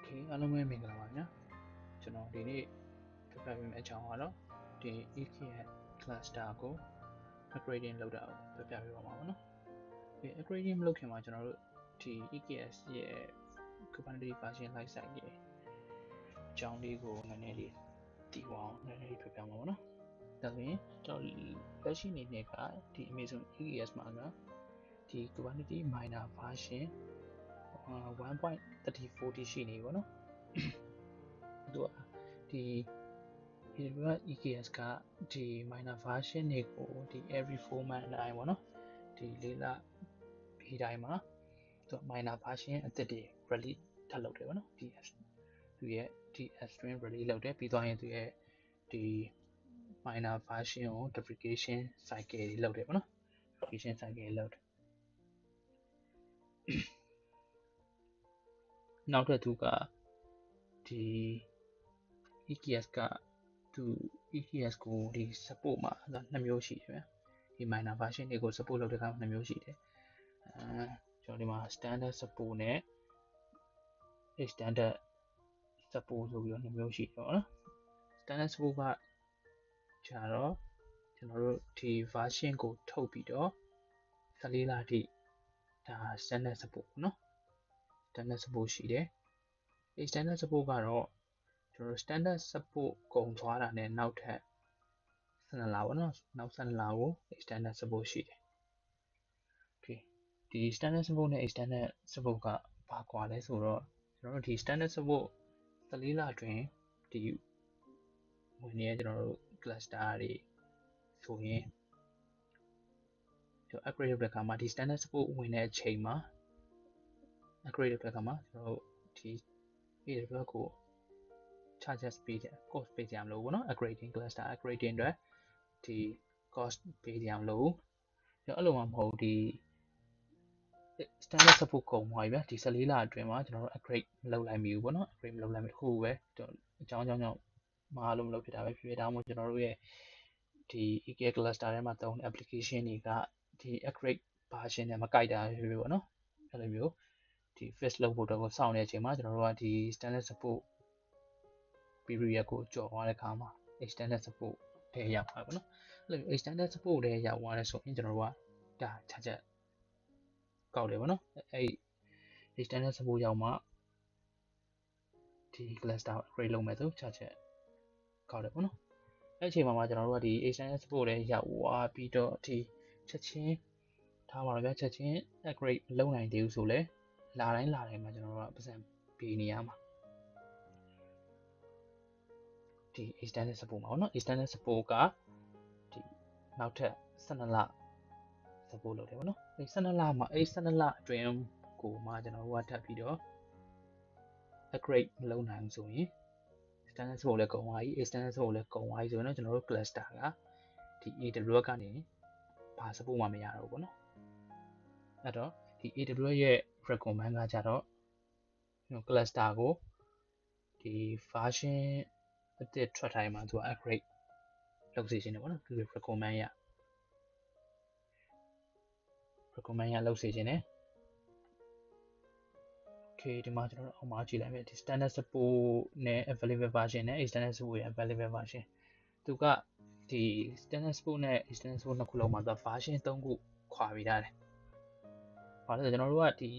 Okay အားလုံးပဲမင်္ဂလာပါဗျာကျွန်တော်ဒီနေ့ပြပြပေးမယ့်အကြောင်းကတော့ဒီ EKS cluster ကို upgrading လုပ်တာကိုပြပြပေးပါမှာပေါ့နော်ဒီ upgrading မလုပ်ခင်မှာကျွန်တော်တို့ဒီ EKS ရဲ့ Kubernetes version life cycle ရဲ့အကြောင်းလေးကိုနည်းနည်းလေးသိအောင်နည်းနည်းလေးပြပြမှာပေါ့နော်ဒါဆိုရင်ကျွန်တော်လက်ရှိအနေနဲ့ကဒီ Amazon EKS မှာကဒီ Kubernetes minor version 1.3040 ရှိနေပြီပေါ့နော်သူကဒီ AWS EKS ကဒီ minor version တွေကိုဒီ every 4 month အတိုင်းပေါ့နော်ဒီလေးလဒီတိုင်းမှာသူ minor version အသစ်တွေ release ထပ်လုပ်တယ်ပေါ့နော်သူရဲ့ဒီ string release လုပ်တယ်ပြီးသွားရင်သူရဲ့ဒီ minor version ကို deprecation cycle တွေလုပ်တယ်ပေါ့နော် deprecation cycle လုပ်တယ်နောက်ထပ်သူကဒီ EKS ကသူ EKS ကိုဒီ support မှာနှစ်မျိုးရှိတယ်ဗျာဒီ minor version တွေကို support လုပ်တဲ့အခါနှစ်မျိုးရှိတယ်ကျွန်တော်ဒီမှာ standard support နဲ့ extended support ဆိုပြီးတော့နှစ်မျိုးရှိတယ်ပေါ့နော် standard support ကကျတော့ကျွန်တော်တို့ဒီ version ကိုထုတ်ပြီးတော့14လအထိဒါ standard support ပေါ့နော် standard support ရှိတယ် extended support ကတော့ကျွန်တော် standard support ကုန်သွားတာနဲ့နောက်ထပ်12လပေါ့နော်နောက်12လကို extended support ရှိတယ် okay ဒီ standard support နဲ့ extended support ကဘာကွာလဲဆိုတော့ကျွန်တော်တို့ဒီ standard support 14လအတွင်းဒီဝင်နေကျွန်တော်တို့ cluster တွေဆိုရင်ကျွန်တော် upgrade လုပ်တဲ့အခါမှာဒီ standard support ဝင်တဲ့အချိန်မှာ upgrade လုပ်တဲ့အခါမှာကျွန်တော်တို့ဒီ AWS ကို charges ပေးကြ cost ပေးကြမလို့ပေါ့နော် upgrading cluster upgrading အတွက်ဒီ cost ပေးကြမလို့ကျွန်တော်အဲ့လိုမှမဟုတ်ဒီ standard support ကုန်သွားပြီဗျာဒီ14လအတွင်းမှာကျွန်တော်တို့ upgrade မလုပ်လိုက်မိဘူးပေါ့နော် upgrade မလုပ်လိုက်မိတခုပဲအကြောင်းကြောင့်မအားလို့မလုပ်ဖြစ်တာပဲဖြစ်ဒါမှမဟုတ်ကျွန်တော်တို့ရဲ့ဒီ EKS cluster ထဲမှာသုံးတဲ့ application တွေကဒီ upgrade version နဲ့မကိုက်တာဖြစ်ဖြစ်ပေါ့နော်အဲ့လိုမျိုးဒီ fix လုပ်ဖို့တော့စောင့်နေတဲ့အချိန်မှာကျွန်တော်တို့ကဒီ standard support period ကိုကြော်သွားတဲ့အခါမှာ extended support ထဲရောက်သွားပါတော့အဲ့လို extended support ထဲရောက်သွားလဲဆိုရင်ကျွန်တော်တို့ကဒါချက်ကောက်တယ်ပေါ့နော်အဲ့ extended support ရောက်မှဒီ cluster upgrade လုပ်မယ်ဆိုချက်ကောက်တယ်ပေါ့နော်အဲ့အချိန်မှာကျွန်တော်တို့ကဒီ extended support ထဲရောက်သွားပြီးတော့ဒီချက်ချင်းထားပါတော့ဗျာချက်ချင်း upgrade မလုပ်နိုင်သေးဘူးဆိုလဲလာတိုင်းမှာကျွန်တော်တို့ကပတ်စံပေးနေရမှာဒီ extended support မှာပေါ့နော် extended support ကဒီနောက်ထပ်12လ support လုပ်တယ်ပေါ့နော်အဲ12လမှာအဲ12လအတွင်းကိုမှကျွန်တော်တို့ကထပ်ပြီးတော့ upgrade မလုပ်နိုင်ဘူးဆိုရင် standard support လည်းကုန်သွားပြီ extended support လည်းကုန်သွားပြီဆိုရင်တော့ကျွန်တော်တို့ cluster ကဒီ AWS ကနေဘာ support မှမရတော့ဘူးပေါ့နော်အဲ့တော့ဒီ AWS ရဲ့ recommend ကကြတော့ cluster ကိုဒီ version အသစ်ထွက်တိုင်းမှာသူက upgrade လုပ်စေချင်တယ်ပေါ့နော်သူ recommend ရလုပ်စေချင်တယ် okay ဒီမှာကျွန်တော်တို့အောက်မှာကြည့်လိုက်မယ်ဒီ standard support နဲ့ available version နဲ့ extended support ရဲ့ available version သူကဒီ standard support နဲ့ extended support နှစ်ခုလုံးမှာသူ version 3ခုခွာပေးထားတယ်ဘာလို့လဲဆိုတော့ကျွန်တော်တို့ကဒီ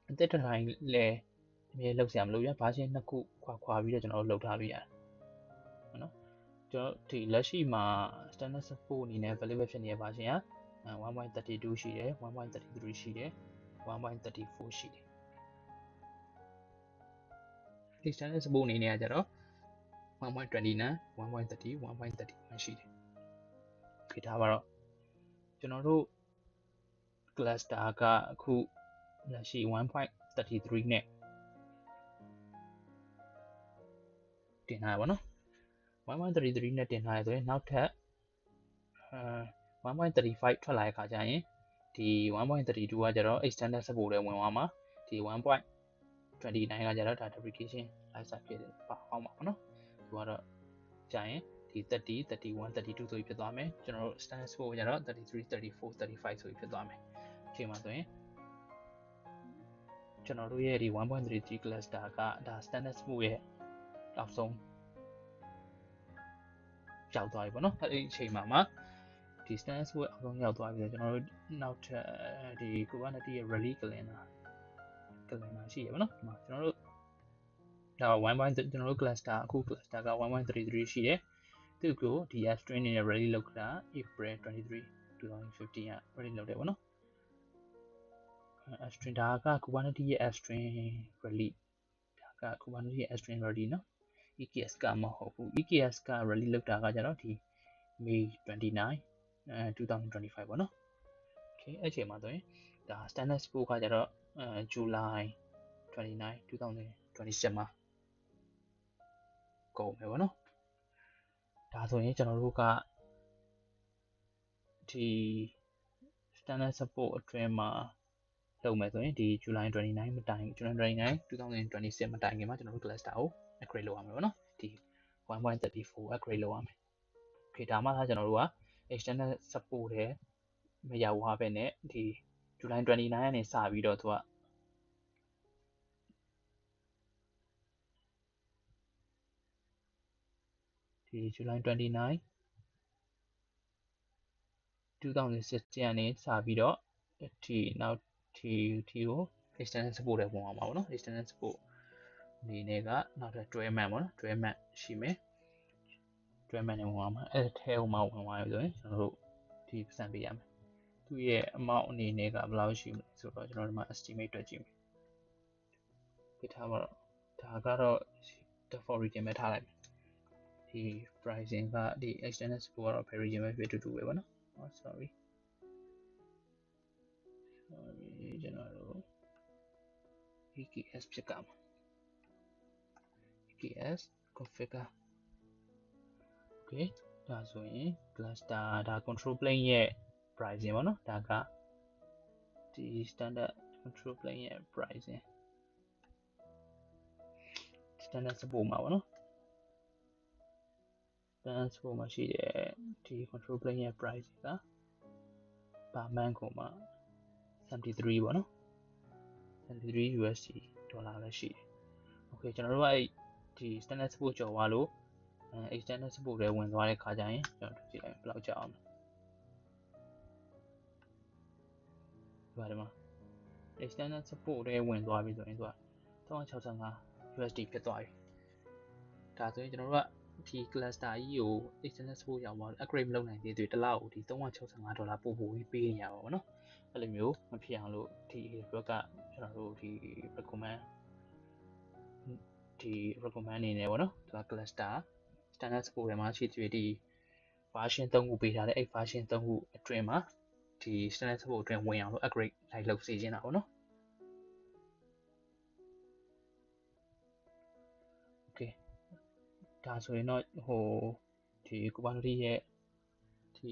အသစ်တစ်တိုင်းလဲအမြဲလောက်ဆရာမလို့ရ version နှစ်ခုခွာပြီးတော့ကျွန်တော်တို့လောက်ထားလို့ရတယ်ဟုတ်နော်ကျွန်တော်ဒီလက်ရှိမှာ standard support အနေနဲ့ available ဖြစ်နေတဲ့ version က 1.32 ရှိတယ် 1.33 ရှိတယ် 1.34 ရှိတယ် extended support အနေနဲ့ကကြတော့ 1.29 1.30 1.31 ရှိတယ်ခေထားပါတော့ကျွန်တော်တို့ cluster ကအခုလက်ရှိ 1.33 နဲ့တင်ထားရပါတော့ 1.33 နဲ့တင်ထားရဆိုရင်နောက်ထပ်1.35 ထွက်လာတဲ့ခါကျရင်ဒီ 1.32 ကကြတော့ extended support တွေဝင်သွားမှာဒီ 1.29 ကကြတော့ဒါ deprecation license ဖြစ်တယ်ပါအောင်ပါပေါ့နော်သူကတော့ကြာရင်ဒီ30 31 32ဆိုပြီးဖြစ်သွားမယ်ကျွန်တော်တို့ standard support ကြတော့33 34 35ဆိုပြီးဖြစ်သွားမယ်အချိန်မှာဆိုရင် ကျွန်တော်တို့ရဲ့ဒီ 1.33 cluster ကဒါ standard smooth ရဲ့အောက်ဆုံးရောက်သွားပြီပေါ့နော်အဲ့ဒီအချိန်မှာဒီ standard smooth အောက်ဆုံးရောက်သွားပြီဆိုတော့ကျွန်တော်တို့နောက်ထပ်ဒီ Kubernetes ရဲ့ release calendar ရှိရပါတော့ဒီမှာကျွန်တော်တို့ဒါကျွန်တော်တို့ cluster အခု cluster က 1.33 ရှိတယ်သူ့ကိုဒီ app string နဲ့ release လုပ်တာ April 23 2015 က release လုပ်တယ်ပေါ့နော်app string ဒါက Kubernetes ရဲ့ app string release ဒါက Kubernetes ရဲ့ app string release နော် EKS ကမဟုတ်ဘူး EKS က release လုပ်တာကကျတော့ဒီ May 29 2025ပေါ့နော် okay အဲ့ချိန်မှာဆိုရင်ဒါ standard support ကကျတော့July 29 2026မှာကုန်မယ်ပေါ့နော်ဒါဆိုရင်ကျွန်တော်တို့ကဒီ standard support အတွင်းမှာလုပ်မယ်ဆိုရင်ဒီ July 29 မတိုင် July 29 2026 မတိုင်ခင်မှာကျွန်တော်တို့ cluster ကို upgrade လုပ်ရမယ်ပေါ့နော်ဒီ 1.34 upgrade လုပ်ရမယ် okay ဒါမှသာကျွန်တော်တို့က external support တွေမရောက်သွားပဲနဲ့ဒီ July 29 ကနေစပြီးတော့သူကဒီ July 29 2016 ကနေစပြီးတော့ဒီနောက်ဒီကို external support တွေဝင်အောင်ပါဗောနော် external support အနေနဲ့ကနောက်ထပ်12 month ဗောနော်12 month ရှိမယ်12 month နဲ့ဝင်အောင်ပါအဲ့ထဲဟိုမှာဝင်သွားပြီဆိုရင်ကျွန်တော်တို့ဒီပတ်စံပေးရမယ်သူ့ရဲ့ amount အနေနဲ့ကဘယ်လောက်ရှိမလဲဆိုတော့ကျွန်တော်တို့မှာ estimate တွက်ကြည့်မယ်ပြထားပါတော့ဒါကတော့ default region ပဲထားလိုက်မယ်ဒီ pricing ကဒီ external support ကတော့ per region ပဲဖြစ်တူတူပဲဗောနော်sorry ကျွန်တော်တို့ EKS ဖြစ်ကမှာ EKS configure okay ဒါဆိုရင် cluster ဒါ control plane ရဲ့ pricing ပေါ့နော်ဒါကဒီ standard control plane ရဲ့ pricing standard support မှာပေါ့နော် standard support မှာရှိတဲ့ဒီ control plane ရဲ့ pricing က per month ကိုမှ73ပေါ့နော်73 USD ဒေါ်လာလည်းရှိတယ် okay ကျွန်တော်တို့ကအဲ့ဒီ standard support ကျော်သွားလို့external support တွေဝင်သွားတဲ့ခါကျရင်ကျွန်တော်ကြည့်လိုက်ဘယ်လောက်ကြာအောင်လဲဒီမှာ external support တွေဝင်သွားပြီဆိုရင်သူက365 USD ဖြစ်သွားပြီဒါဆိုရင်ကျွန်တော်တို့ကဒီ cluster ကြီးကို external support ရောက်သွား upgrade မလုပ်နိုင်သေးတဲ့တစ်လောက်ကိုဒီ365ဒေါ်လာပို့ပေးနေရပါဘောနော်အဲ့လိုမျိုးမဖြစ်အောင်လို့ဒီဘက်ကကျွန်တော်တို့ဒီ recommend အနေနဲ့ပေါ့နော်သူက cluster standard support ထဲမှာရှိသေးဒီ version 3ခုပေးထားတယ်အဲ့ version 3ခုအတွင်းမှာဒီ standard support အတွင်းဝင်အောင်လို့ upgrade လိုက်လုပ်စေချင်တာပေါ့နော် okay ဒါဆိုရင်တော့ဟိုဒီ Kubernetes ရဲ့ဒီ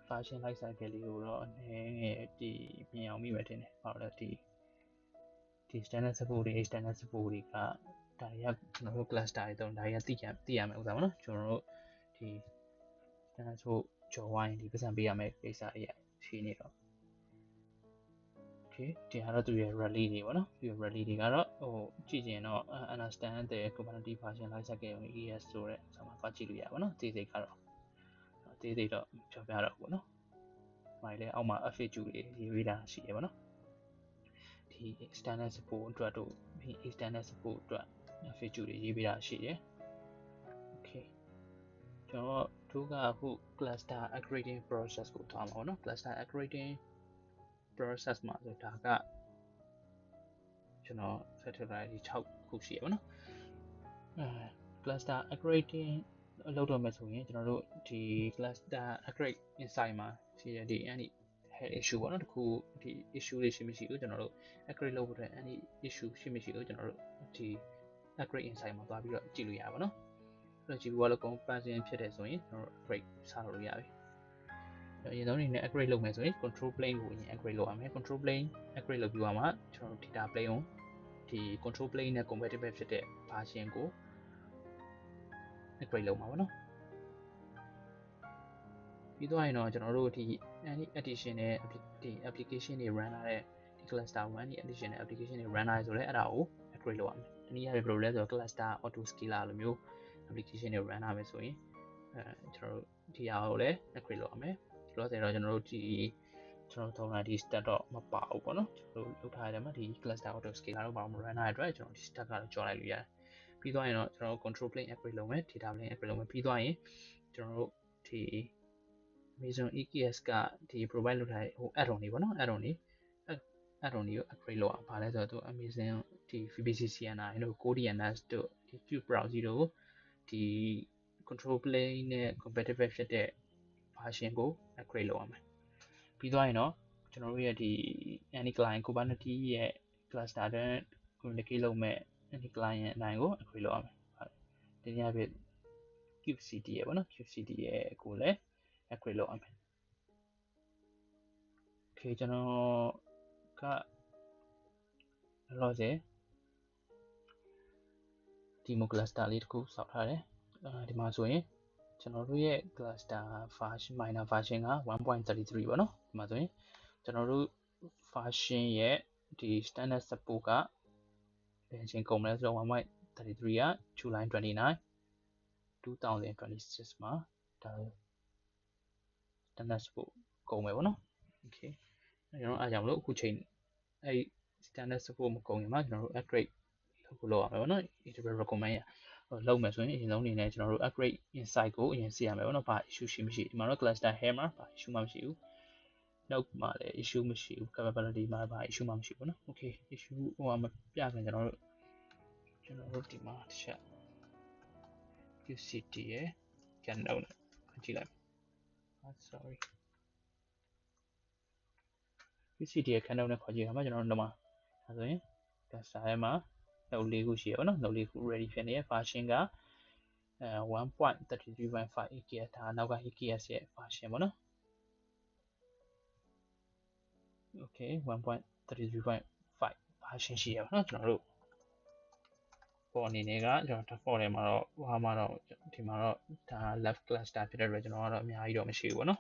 version life cycle လေးကိုတော့နည်းငယ်ဒီမြင်အောင်မိမယ်ထင်တယ်။ဘာလို့လဲဒီ standard support တွေ external support တွေကဒါတွေကကျွန်တော်တို့ cluster တွေတော့ဒါတွေကသိရမယ်ဥစ္စာပေါ့နော်။ကျွန်တော်တို့ဒီ standard support ကျော်ဝိုင်းဒီပတ်စံပေးရမယ်ကိစ္စတွေရှိနေတော့ okay ဒီဟာတော့သူရဲ့ rally တွေပေါ့နော်။ဒီ rally တွေကတော့ဟိုကြည့်ရင်တော့ understand the Kubernetes version life cycle ES ဆိုတဲ့ဆာမှာသွားကြည့်လို့ရပါတော့။သေးစိတ်ကတော့သေးစိတ်တော့ပြောပြတော့ပေါ့နော်။မိုင်လဲအောက်မှာ FAQ တွေရေးပေးတာရှိရပါတော့။ဒီ external support အတွက်တို့ဒီ external support အတွက် FAQ တွေရေးပေးတာရှိတယ်။ okay ကျွန်တော်တို့ကအခု cluster upgrading process ကိုသွားမှာပေါ့နော် cluster upgrading process မှာဆိုတာကကျွန်တော်ဆက်ထည့်လိုက်ဒီ6ခုရှိရပါတော့cluster upgrading လုပ်တော့မယ်ဆိုရင်ကျွန်တော်တို့ဒီ cluster upgrade inside မှာရှိတဲ့ဒီ any head issue ပေါ့နော်တခုဒီ issue တွေရှိမရှိလို့ကျွန်တော်တို့ upgrade လုပ်ဖို့အတွက် any issue ရှိမရှိလို့ကျွန်တော်တို့ဒီ upgrade inside မှာသွားပြီးတော့ကြည့်လို့ရပါတော့အဲ့တော့ကြည့်လို့လည်း comparison ဖြစ်တယ်ဆိုရင်ကျွန်တော်တို့ upgrade စလုပ်လို့ရပြီအရင်ဆုံးအနေနဲ့ upgrade လုပ်မယ်ဆိုရင် control plane ကိုအရင် upgrade လုပ်ရမယ် control plane upgrade လုပ်ပြီးသွားမှကျွန်တော်တို့ data plane ကိုဒီ control plane နဲ့ compatible ဖြစ်တဲ့ version ကို upgrade လုပ်မှာပေါ့နော်ပြီးတော့ရင်တော့ကျွန်တော်တို့ဒီ any addition နဲ့ဒီ application တွေ run လာတဲ့ဒီ cluster 1ဒီ additional application တွေ run နိုင်ဆိုလဲအဲ့ဒါကို upgrade လုပ်ရမယ်။ဒီနည်းအားဖြင့်ဘယ်လိုလဲဆိုတော့ cluster auto scaler လိုမျိုး application တွေ run နိုင်မယ်ဆိုရင်ကျွန်တော်တို့ဒီအားကိုလည်း upgrade လုပ်ရမယ်။ဆိုတော့ကျွန်တော်တို့ကျွန်တော်သုံးတာဒီ stat တော့မပါဘူးပေါ့နော်။ကျွန်တော်လုပ်ထားရတယ်မှာဒီ cluster auto scaler တော့ဘာမှမ run နိုင်တဲ့အတွက်ကျွန်တော်ဒီ stat ကတော့ကြော်လိုက်လို့ရတယ်။ပြီးသွားရင်တော့ကျွန်တော်တို့ control plane upgrade လုပ်မယ် data plane upgrade လုပ်မယ်ပြီးသွားရင်ကျွန်တော်တို့ဒီ Amazon EKS ကဒီ provide လုပ်ထားတဲ့ဟို add-on တွေပေါ့နော် add-on တွေကို upgrade လုပ်အောင်ပါလဲဆိုတော့သူ Amazon ဒီ VPC CNI တို့ CodeDNS တို့ဒီ Cube Browser တို့ဒီ control plane နဲ့ compatible ဖြစ်တဲ့ version ကို upgrade လုပ်အောင်မယ်ပြီးသွားရင်တော့ကျွန်တော်တို့ရဲ့ဒီ any client Kubernetes ရဲ့ cluster နဲ့ communicate လုပ်မဲ့ any client အတိုင်းကို upgrade လုပ်အောင်မယ်ဒီနေ့အဖြစ် kubectl ရဲ့ပေါ့နော် kubectl ရဲ့ကိုလည်း upgrade လုပ်အောင်မယ် okay ကျွန်တော်ကလောဆယ် demo cluster လေးတစ်ခုစောက်ထားတယ်ဒီမှာဆိုရင်ကျွန်တော်တို့ရဲ့ cluster version minor version က 1.33 ပေါ့နော်ဒီမှာဆိုရင်ကျွန်တော်တို့ version ရဲ့ဒီ standard support ကဘယ်အချိန်ကုန်မလဲဆိုတော့ 1.33 က July 29 2026 မှာဒါ standard support ကုန်မယ်ပေါ့နော် okay ကျွန်တော်အားကြောင့်မလို့အခုချိန်အဲ့ standard support မကုန်ရင်မှကျွန်တော်တို့ upgrade လုပ်ရမယ်ပေါ့နော် AWS recommend လုပ်မယ်ဆိုရင်အရင်ဆုံးအနေနဲ့ကျွန်တော်တို့ upgrade insight ကိုအရင်စီရမယ်ပေါ့နော်ဘာ issue ရှိမရှိဒီမှာတော့ cluster head မှာဘာ issue မှမရှိဘူး node မှာလည်း issue မရှိဘူး capability မှာဘာ issue မှမရှိဘူးနော် okay issue ဟိုမှာပြခင်ကျွန်တော်တို့ဒီမှာတစ်ချက် kubectl ရဲ့ canal နဲ့ကြည့်လိုက် sorry kubectl ရဲ့ canal နဲ့ခေါ်ကြည့်ရမှာကျွန်တော်တို့ဒီမှာဒါဆိုရင် cluster ထဲမှာ node ၄ခုရှိရပါတော့ node ၄ခု ready ဖြစ်နေရ version က1.33.5 EKS ဒါနောက်က EKS ရဲ့ version ပေါ့နော် okay 1.33.5 version ရှိရပါတော့ကျွန်တော်တို့ပေါ်အနေနဲ့ကကျွန်တော် default ထဲမှာတော့ဟိုမှာတော့ဒီမှာတော့ဒါ left cluster ဖြစ်တဲ့အတွက်ကျွန်တော်ကတော့အများကြီးတော့မရှိဘူးပေါ့နော်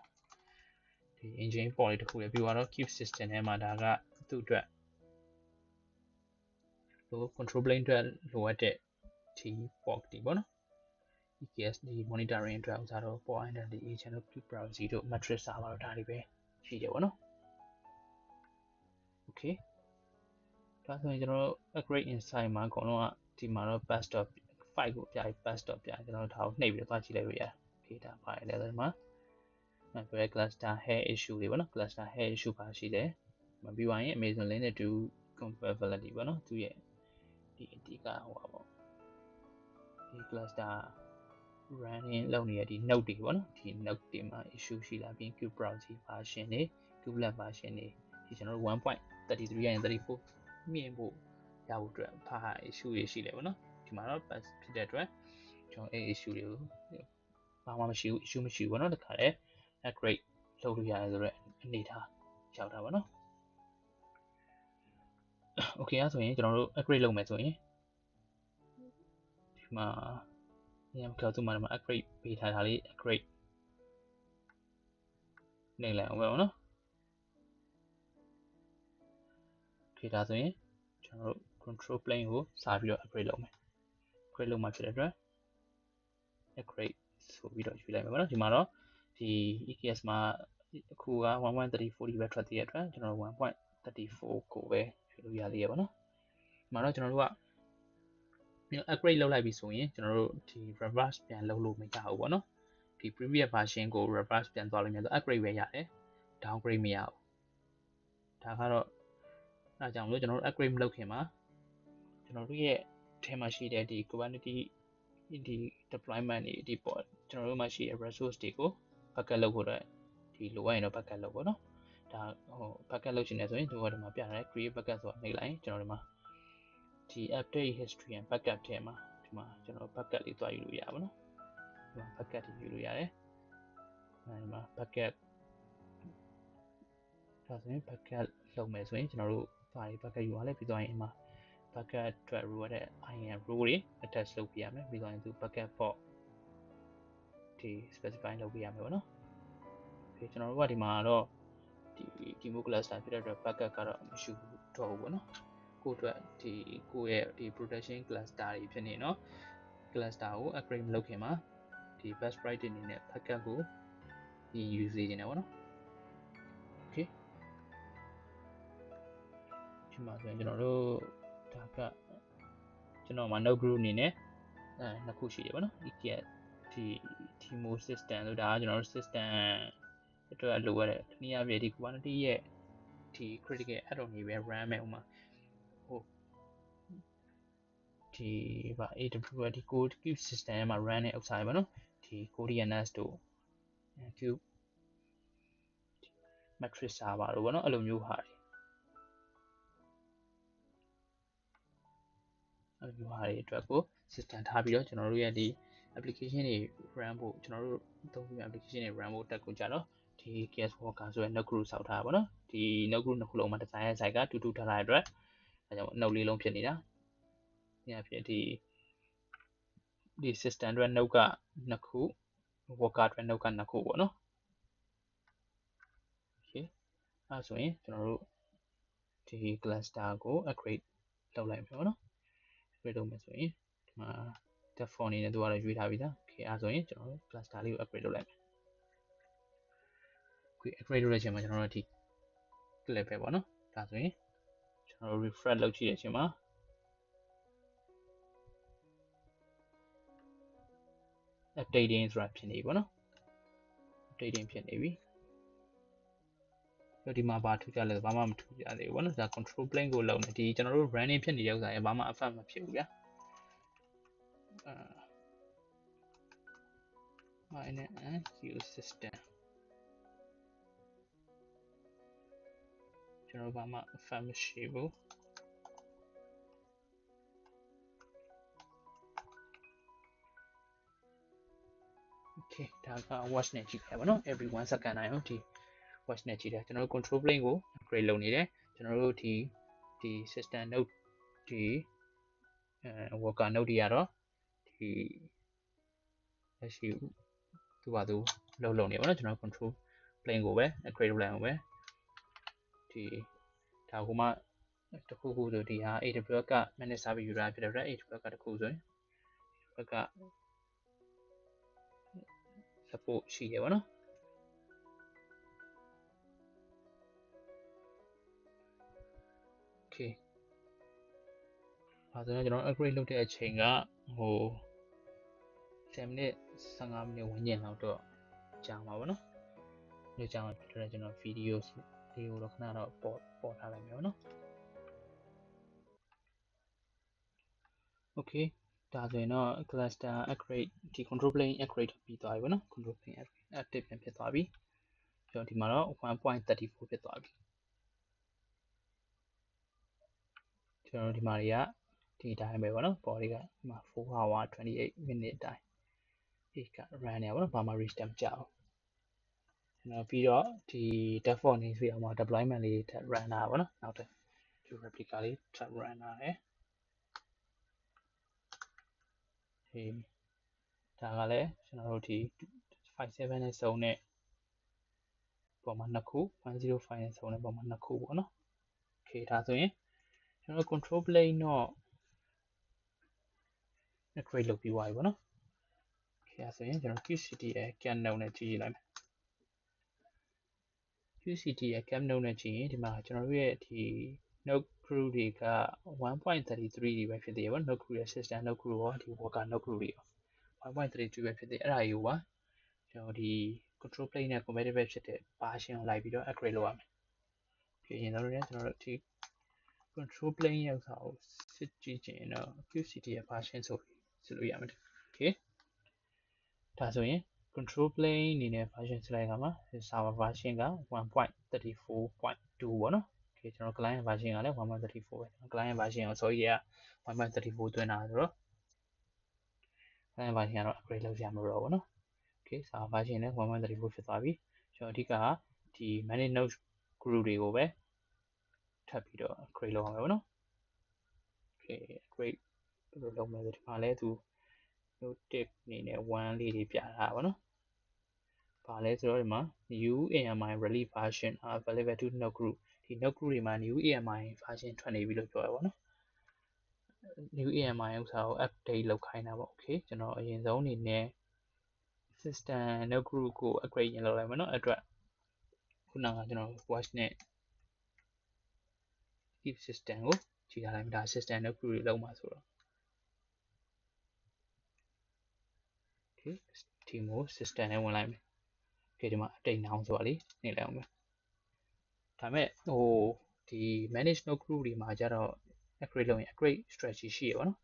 ဒီ engine port လေးတစ်ခုလည်းပြီးတော့ cube system ထဲမှာဒါကသူ့အတွက်ဟို control plane အတွက်လိုအပ်တဲ့ဒီ port တွေပေါ့နော် EKS ဒီ monitoring အတွက်ဥစားတော့ port identity agent တို့ cube browser တို့ matrix server တို့ဒါတွေပဲရှိတယ်ပေါ့နော် okay ဒါဆိုရင်ကျွန်တော်တို့ upgrade insight မှာအကုန်လုံးကဒီမှာတော့ best.5 ကိုပြပြီး best.ပြကျွန်တော်တို့ဒါကိုနှိပ်ပြီးတော့ကြည့်လိုက်လို့ရတယ် okay ဒါပါလေဒီမှာပြောရ cluster head issue တွေပေါ့နော် cluster head issue ပါရှိတယ်ပြီးသွားရင် Amazon Link နဲ့ compatibility ပေါ့နော်သူရဲ့ဒီအဓိကဟိုပါပေါ့ဒီ cluster running လုပ်နေတဲ့ဒီ node တွေပေါ့နော်ဒီ node တွေမှာ issue ရှိလာပြီး cube browser version တွေ kubelet version တွေဒီကျွန်တော်တို့ 1.33 ရရင်34မြင့်ဖို့ရဖို့အတွက်ဘာ issue တွေရှိလဲပေါ့နော်ဒီမှာတော့ pass ဖြစ်တဲ့အတွက်ကျွန်တော်အဲ့ issue တွေကိုဘာမှမရှိဘူး issue မရှိဘူးပေါ့နော်တခါလေ upgrade လုပ်လို့ရတယ်ဆိုတော့အနေထားရောက်တာပေါ့နော် okay အဲ့ဆိုရင်ကျွန်တော်တို့ upgrade လုပ်မယ်ဆိုရင်ဒီမှာညကျတော့မှ upgrade ပေးထားတာလေး upgrade နေလိုက်အောင်ပေါ့နော် okay ဒါဆိုရင်ကျွန်တော်တို့ control plane ကိုစာပြီးတော့ upgrade လုပ်မယ် upgrade လုပ်မှဖြစ်တဲ့အတွက် upgrade ဆိုပြီးတော့ယူလိုက်မယ်ပေါ့နော်ဒီမှာတော့ဒီ EKS မှာအခုက 1.3040 ပဲထွက်သေးတဲ့အတွက်ကျွန်တော်တို့ 1.34 ကိုပဲယူလို့ရသေးရပါတော့ဒီမှာတော့ကျွန်တော်တို့ကupgrade လုပ်လိုက်ပြီဆိုရင်ကျွန်တော်တို့ဒီ reverse ပြန်လုပ်လို့မရဘူးပေါ့နော်ဒီ previous version ကို reverse ပြန်သွားလို့မရဘူး upgrade ပဲရတယ် downgrade မရဘူးဒါကတော့အဲကြောင့်လို့ကျွန်တော်တို့ upgrade မလုပ်ခင်မှာကျွန်တော်တို့ရဲ့အထဲမှာရှိတဲ့ဒီ Kubernetes ဒီ deployment တွေဒီပေါ်ကျွန်တော်တို့မှာရှိတဲ့ resource တွေကို backup လုပ်ဖို့အတွက်ဒီလိုရရင်တော့ backup လုပ်ပေါ့နော်ဒါဟို backup လုပ်ချင်တယ်ဆိုရင်ဒီမှာပြရတယ် create backup ဆိုတာနှိပ်လိုက်ရင်ကျွန်တော်တို့မှာဒီ update history and backup ထဲမှာဒီမှာကျွန်တော် backup လေးတွားယူလို့ရပါတော့ဒီမှာ backup တွေယူလို့ရတယ်အဲဒီမှာ backup ဒါဆိုရင် backup လုပ်မယ်ဆိုရင်ကျွန်တော်တို့ဘာတွေ backup ယူရလဲပြီးသွားရင်အမှာ backup အတွက် rule တဲ့ IAM rule တွေ attach လုပ်ပြရမယ်ပြီးသွားရင်သူ backup port ဒီ specify လုပ်ပြရမယ်ပေါ့နော်ဒီကျွန်တော်တို့ကဒီမှာတော့ဒီ demo cluster ဖြစ်တဲ့အတွက် bucket ကတော့မရှိတော့ဘူးပေါ့နော်ကိုအတွက်ကိုရဲ့production cluster တွေဖြစ်နေနော် cluster ကို upgrade မလုပ်ခင်မှာဒီ best practice အနေနဲ့ bucket ကိုuse စေချင်တယ်ပေါ့နော် okay ဒီမှာဆိုရင်ကျွန်တော်တို့ဒါကကျွန်တော်မှာ node group အနေနဲ့နှစ်ခုရှိတယ်ပေါ့နော် EKS demo system လို့ဒါကကျွန်တော်တို့ system အတွက်လိုရတဲ့တနည်းအားဖြင့်ဒီ quantity ရဲ့critical add-on တွေပဲ run မဲ့ဥမာAWS code cube system မှာ run တဲ့ဥစ္စာတွေပေါ့နော်ဒီ Codianas တို့ cube matrix server တို့ပေါ့နော်အဲ့လိုမျိုးဟာတွေအတွက်ကို system ထားပြီးတော့ကျွန်တော်တို့ရဲ့ဒီ application တွေ run ဖို့ကျွန်တော်တို့သုံးပြီး application တွေ run ဖို့တက်ကိုကြတော့ဒီ KS Worker ဆိုတဲ့ node group ဆောက်ထားတာပေါ့နော်ဒီ node group နှစ်ခုလုံးမှာ design ရဲ့ site ကတူတူထားတဲ့အတွက်အဲကြောင့် node လေးလုံးဖြစ်နေတာဒီအဖြစ်ဒီ system အတွက် node ကနှစ်ခု worker အတွက် node ကနှစ်ခုပေါ့နော် okay အဲဆိုရင်ကျွန်တော်တို့ဒီ cluster ကို upgrade လုပ်လိုက်ပြီပေါ့နော် upgrade လုပ်မယ်ဆိုရင်ဒီမှာ default အနေနဲ့သူကတော့ရွေးထားပြီးသား okay အဲဆိုရင်ကျွန်တော်တို့ cluster လေးကို upgrade လုပ်လိုက်မယ် okay upgrade လုပ်တဲ့အချိန်မှာကျွန်တော်တို့ဒီ click ပဲပေါ့နော်ဒါဆိုရင်ကျွန်တော်တို့ refresh လုပ်ကြည့်တဲ့အချိန်မှာupdating ဆိုတာဖြစ်နေပြီပေါ့နော် updating ဖြစ်နေပြီဒီမှာဘာထူးကြလဲဘာမှမထူးကြသေးဘူးပေါ့နော်ဒါ control plane ကိုလုံးနေဒီကျွန်တော်တို့ running ဖြစ်နေတဲ့ဥစ္စာရဲ့ဘာမှ effect မဖြစ်ဘူးဗျာminor and use system ကျွန်တော်ဘာမှ effect မရှိဘူးokay ဒါက watch နဲ့ကြည့်ခဲ့ပါနော် every 1 second တိုင်းဒီ watch နဲ့ကြည့်တယ်ကျွန်တော်တို့ control plane ကို upgrade လုပ်နေတယ်ကျွန်တော်တို့ဒီ system node ဒီ worker node တွေကတော့ဒီလက်ရှိသူ့ဘာသူလုံးနေပါတော့ကျွန်တော် control plane ကိုပဲ upgrade လုပ်လိုက်အောင်ပဲဒီဒါကမှတခုခုဆိုဒီဟာ AWS က manage service user ဖြစ်တဲ့အတွက် AWS ကတခုဆိုရင်ဘက်က support ရှိရပါတော့okay ဒါဆိုရင်ကျွန်တော် upgrade လုပ်တဲ့အချိန်က10မိနစ်15မိနစ်ဝန်းကျင်လောက်တော့ကြာမှာပေါ့နော်ဒီကြောင်ကျွန်တော် video လေးကိုတော့ခဏတော့ပေါ်ထားလိုက်မယ်ပေါ့နော် okay ဒါဆိုရင်တော့ cluster upgrade ဒီ control plane upgrade ပြီးသွားပြီပေါ့နော် control plane active ပြန်ဖြစ်သွားပြီကျွန်တော်ဒီမှာတော့ 1.34 ဖြစ်သွားပြီကျွန်တော်ဒီမှာတွေကဒီတိုင်းပဲပေါ့နော်ပေါ်တွေကဒီမှာ4 hour 28 minute တိုင်းဒီက run နေပါပေါ့နော်ဘာမှ restart မကြဘူးကျွန်တော်ပြီးတော့ဒီ default နေဆိုအောင်မှာ deployment လေးထပ် run တာပေါ့နော်နောက်ထပ်ဒီ replica လေးထပ် run တာရယ်ဒီဒါကလည်းကျွန်တော်တို့ဒီ 57 နဲ့စုံတဲ့ပုံမှာနှစ်ခု105နဲ့စုံတဲ့ပုံမှာနှစ်ခုပေါ့နော် okay ဒါဆိုရင်ကျွန်တော် control plane တော့ upgrade လုပ်ပြီးသွားပြီပေါ့နော် okay ဒါဆိုရင်ကျွန်တော် QCT ရဲ့ CAN node နဲ့ကြည့်လိုက်မယ် QCT ရဲ့ CAN node နဲ့ကြည့်ရင်ဒီမှာကျွန်တော်တို့ရဲ့ဒီ node group တွေက 1.33 တွေပဲဖြစ်သေးတယ်ပေါ့ node group ရဲ့ system node group ရောဒီ worker node group တွေရော 1.32 ပဲဖြစ်သေးအဲ့ဒါကြီးကိုပါကျွန်တော်ဒီ control plane နဲ့ compatible ဖြစ်တဲ့ version ကိုလိုက်ပြီးတော့ upgrade လုပ်ရမယ် okay ရင်တော့လည်းကျွန်တော်တို့ဒီ control plane ရဲ့ဥစ္စာကိုစစ်ကြည့်ချင်တော့ QCT ရဲ့ version ဆိုလို့ရမယ် okay ဒါဆိုရင် control plane အနေနဲ့ version စစ်လိုက်ခါမှာ server version က 1.34.2 ပေါ့နော် okay ကျွန်တော် client version ကလည်း 1.34 ပဲ client version ကို sorry က 1.34 သွင်းတာဆိုတော့ client version ကတော့ upgrade လုပ်ရမှာတော့ပေါ့နော် okay server version လည်း 1.34 ဖြစ်သွားပြီကျွန်တော်အဓိကဒီ manage node group တွေကိုပဲထပ်ပြီးတော့ upgrade လုပ်ရမှာပေါ့နော် okay upgrade ဘယ်လိုလုပ်မလဲဆိုဒီမှာလည်းသူ node tip အနေနဲ့1လေးတွေပြထားပါတော့ ဘာလဲဆိုတော့ဒီမှာ new AMI release version are available to node group ဒီ node group တွေမှာ new AMI version ထွက်နေပြီလို့ပြောရပါတော့ new AMI ဥစ္စာကို update လုပ်ခိုင်းတာပေါ့ okay ကျွန်တော်အရင်ဆုံးအနေနဲ့ system node group ကို upgrade ရင်လုပ်လိုက်မယ်เนาะအတွက်ခုနကကျွန်တော် watch နဲ့ if system ကိုကြည့်ထားလိုက်မယ်ဒါ system node group တွေလုံးမှာဆိုတော့ okay team ကို system နဲ့ဝင်လိုက်မယ် okay ဒီမှာ update now ဆိုတာလေးနေလိုက်အောင်မယ်ဒါပေမဲ့ဒီ manage node group တွေမှာကျတော့ upgrade လုပ်ရင် upgrade strategy ရှိရပါတော့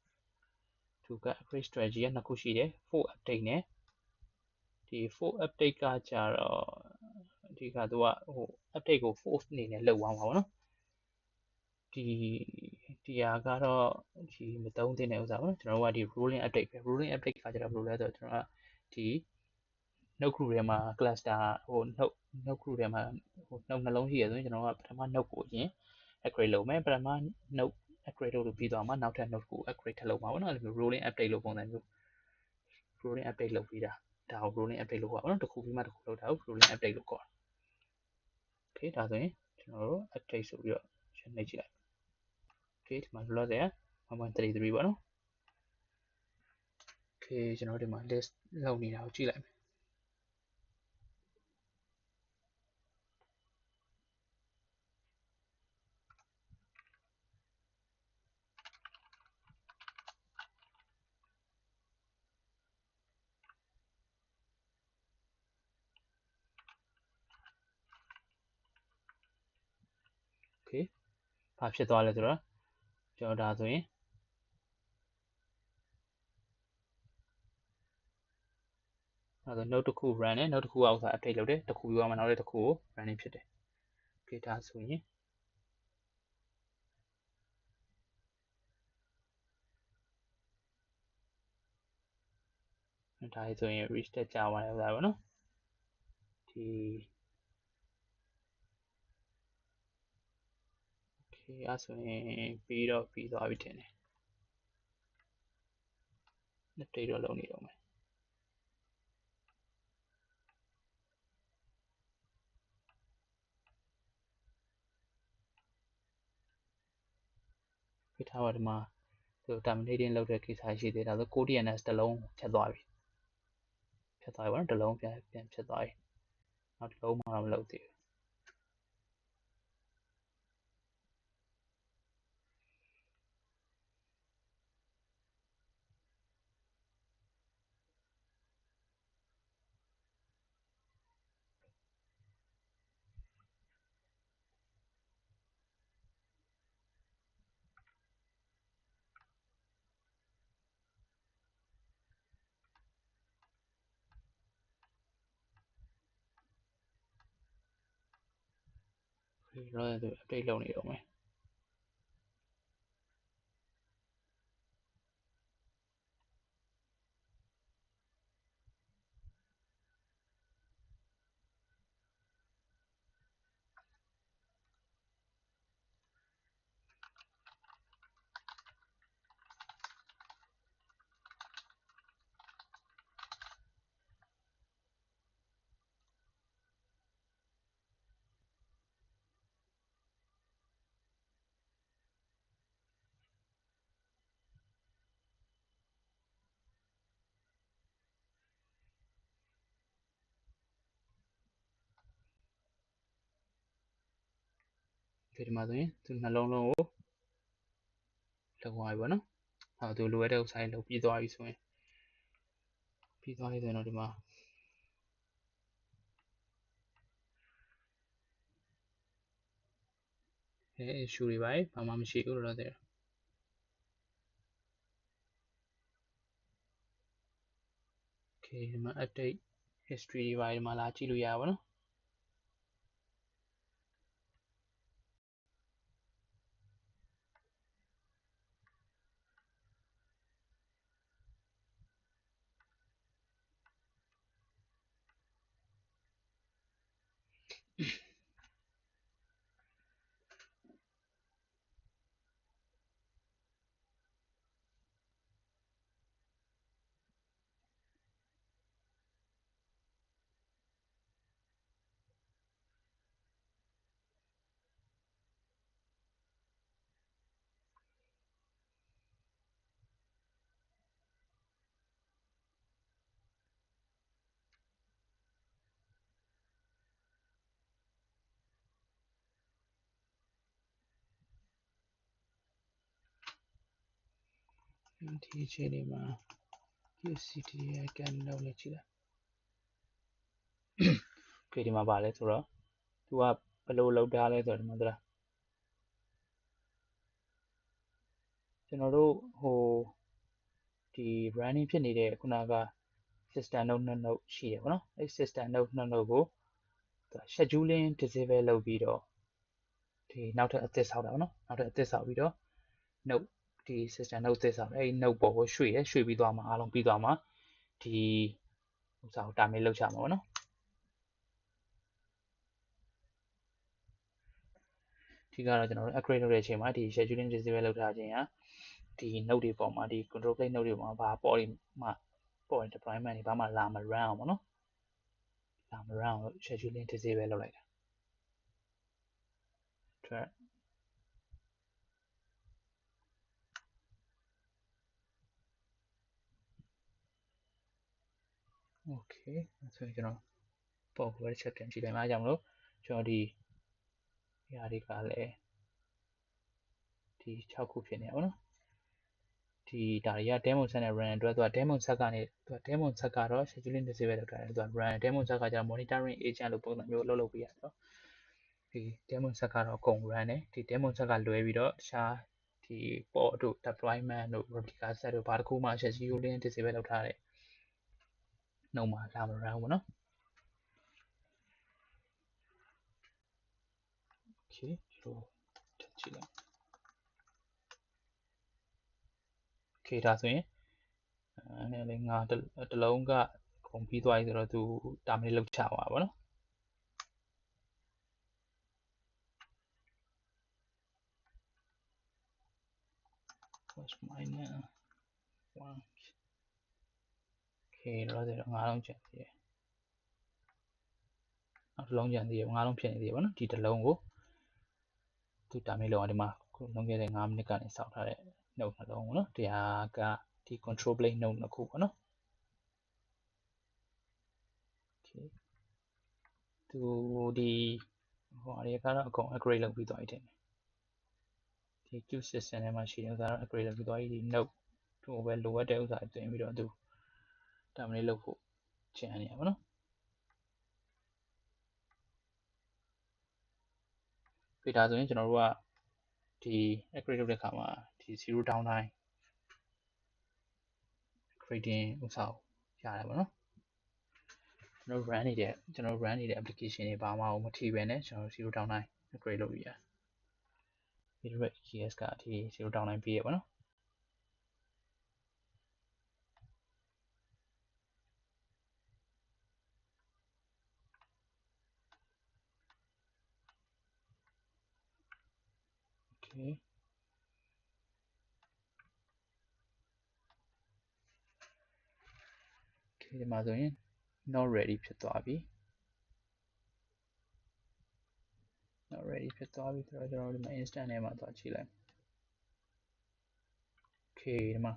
သူက upgrade strategy ကနှစ်ခုရှိတယ် for update နဲ့ဒီ for update ကကျတော့ဒီကသူကupdate ကို force အနေနဲ့လုပ်သွားမှာပေါ့နော်ဒီဟာကတော့ဒီမသုံးသင့်တဲ့ဥစ္စာပေါ့နော်ကျွန်တော်တို့ကဒီ rolling update ပဲ rolling update ကကျတော့ဘယ်လိုလဲဆိုတော့ကျွန်တော်ကဒီ node group ထဲမှာ cluster node group ထဲမှာnode နှလုံးရှိရဆိုရင်ကျွန်တော်ကပထမ node ကိုအရင် upgrade လုပ်မယ်ပထမ node upgrade လုပ်လို့ပြီးသွားမှာနောက်ထပ် node ကို upgrade ထပ်လုပ်မှာပေါ့နော်အဲ့လိုမျိုး rolling update လို့ပုံစံမျိုး rolling update လုပ်ပြီးတာဒါကို rolling update လို့ခေါ်ပါတော့တစ်ခုပြီးမှတစ်ခုလုပ်တာကို rolling update လို့ခေါ်တာ okay ဒါဆိုရင်ကျွန်တော်တို့ update ဆိုပြီးတော့ရှင်းနေကြည့်လိုက် okay ဒီမှာလောလောဆယ် 1.33 ပေါ့နော် okay ကျွန်တော်ဒီမှာ list လုပ်နေတာကိုကြည့်လိုက်မယ်okay ဘာဖြစ်သွားလဲဆိုတော့ကျွန်တော်ဒါဆိုရင်note တစ်ခု run နဲ့ note တစ်ခုအောက်ဆို update လုပ်တယ်တစ်ခုပြီးသွားမှနောက်တစ်ခုကို running ဖြစ်တယ် okay ဒါဆိုရင်ဒါဆိုရင် restart ကြာသွားတယ်ဥစ္စာပေါ့နော်ဒီ okay အဲ့ဆိုရင်ပြီးသွားပြီထင်တယ် update တော့လုပ်နေတော့မယ်ပြထားပါဒီမှာဆို terminating လုပ်တဲ့ကိစ္စရှိသေးတယ်ဒါဆို code DNS တစ်လုံးဖြတ်သွားပြီဖြတ်သွားပြီပေါ့နော်တစ်လုံးပြန်ဖြတ်သွားပြီနောက်တစ်လုံးမှတော့မလုပ်သေးဘူးတော့သူ update လုပ်နေတော့မယ်ဒီမှာဆိုရင်သူနှလုံးလုံးကိုလုပ်သွားပြီပေါ့နော်သူလိုရတဲ့ဥစ္စာတွေလုပ်ပြီးသွားပြီဆိုရင်တော့ဒီမှာissue တွေပါဘာမှမရှိဘူးတော့တဲ့ okay ဒီမှာ update history တွေပါဒီမှာလာကြည့်လို့ရပါဘောနော် ဒီအခြေအနေမှာ UCT ရဲ့ can လောက်လေးကြည့်လိုက် okay ဒီမှာပါလဲဆိုတော့ သူကဘယ်လိုလုပ်ထားလဲဆိုတော့ဒီမှာကျွန်တော်တို့ဒီ running ဖြစ်နေတဲ့ခုနက system node 2 node ရှိတယ်ပေါ့နော်အဲ့ system node 2 node ကို scheduling disable လုပ်ပြီးတော့ဒီနောက်ထပ်အသစ်ဆောက်တာပေါ့နော်နောက်ထပ်အသစ်ဆောက်ပြီးတော့ node ဒီ system node သစ်ဆောက်အဲ့ node ပေါ်ကိုရွှေ့ပြီးသွားမှာအားလုံးပြီးသွားမှာဒီဥစ္စာကိုတာမင်လောက်ချမှာပေါ့နော်ဒီကတော့ကျွန်တော်တို့ upgrade လုပ်တဲ့အချိန်မှာဒီ scheduling disable လုပ်ထားခြင်းဟာဒီ node တွေပေါ်မှာဒီ control plane node တွေပေါ်မှာဘာပေါ်ဒီမှာပေါ် deployment တွေဘာမှလာမ run အောင်ပေါ့နော်လာမ run အောင် scheduling disable လုပ်လိုက်တာထွက်โอเคဆိုရင်ကျွန်တော်ပေါ်ကိုချက်ပြန်ကြည့်လိုက်မှာကြောင့်မလို့ကျွန်တော်ဒီနေရာတွေကလည်းဒီ6ခုဖြစ်နေပါတော့ဒီဒါတွေက demo set နဲ့ run အတွက်သူက demo set ကနေသူက demo set ကတော့ scheduling disable လုပ်ထားတယ်သူက run demo set ကကျတော့ monitoring agent လို့ပုံစံမျိုးလုပ်ပေးရတော့ဒီ demo set ကတော့အကုန် run တယ်ဒီ demo set ကလွဲပြီးတော့တခြားဒီ port တို့ deployment တို့ replica set တို့ဘာတစ်ခုမှ scheduling disable လုပ်ထားတယ်နှုတ်မှာလာမ run ဘူးเนาะ okay ဒီလိုထပ်ကြည့်လိုက် okay ဒါဆိုရင်အဲ့လေငါတလုံးကကုန်ပြီးသွားပြီဆိုတော့သူတာမင်လောက်ချသွားပါဘောเนาะ plus minus 1 okay တော့ဆိုတော့ငါးလုံးကျန်သေးတယ်နောက်တစ်လုံးကျန်သေးတယ်ငါးလုံးဖြစ်နေသေးတယ်ဗောနော်ဒီတစ်လုံးကိုသူတာမင်လောက်အောင်ဒီမှာခုလုံးခဲ့တဲ့9မိနစ်ကနေစောင့်ထားတဲ့ note နှလုံးဗောနော်ဒီဟာကဒီ control plane note နှစ်ခုဗောနော် okay သူဒီဟိုအရာကတော့အကုန် upgrade လုပ်ပြီးသွားပြီတဲ့ဒီ queue system ထဲမှာရှိတဲ့ဥစ္စာတော့ upgrade လုပ်ပြီးသွားပြီဒီ note သူ့ကိုပဲလိုအပ်တဲ့ဥစ္စာတင်ပြီးတော့သူတာမင်လုပ်ဖို့ချန်နေရပါတော့ပြဒါဆိုရင်ကျွန်တော်တို့ကဒီ upgrade လုပ်တဲ့အခါမှာဒီ zero downtime grading ဥစ္စာကိုရတယ်ပေါ့နော်ကျွန်တော် run နေတဲ့ application တွေဘာမှမထိပဲနဲ့ကျွန်တော် zero downtime upgrade လုပ်ရပြီးတော့ EKS ကဒီ zero downtime ပေးရပါတော့okay ဒီမှာဆိုရင် not ready ဖြစ်သွားပြီ not ready ဖြစ်သွားပြီဆိုတော့ကျွန်တော်ဒီမှာ instant ထဲမှာသွားကြည့်လိုက် okay ဒီမှာ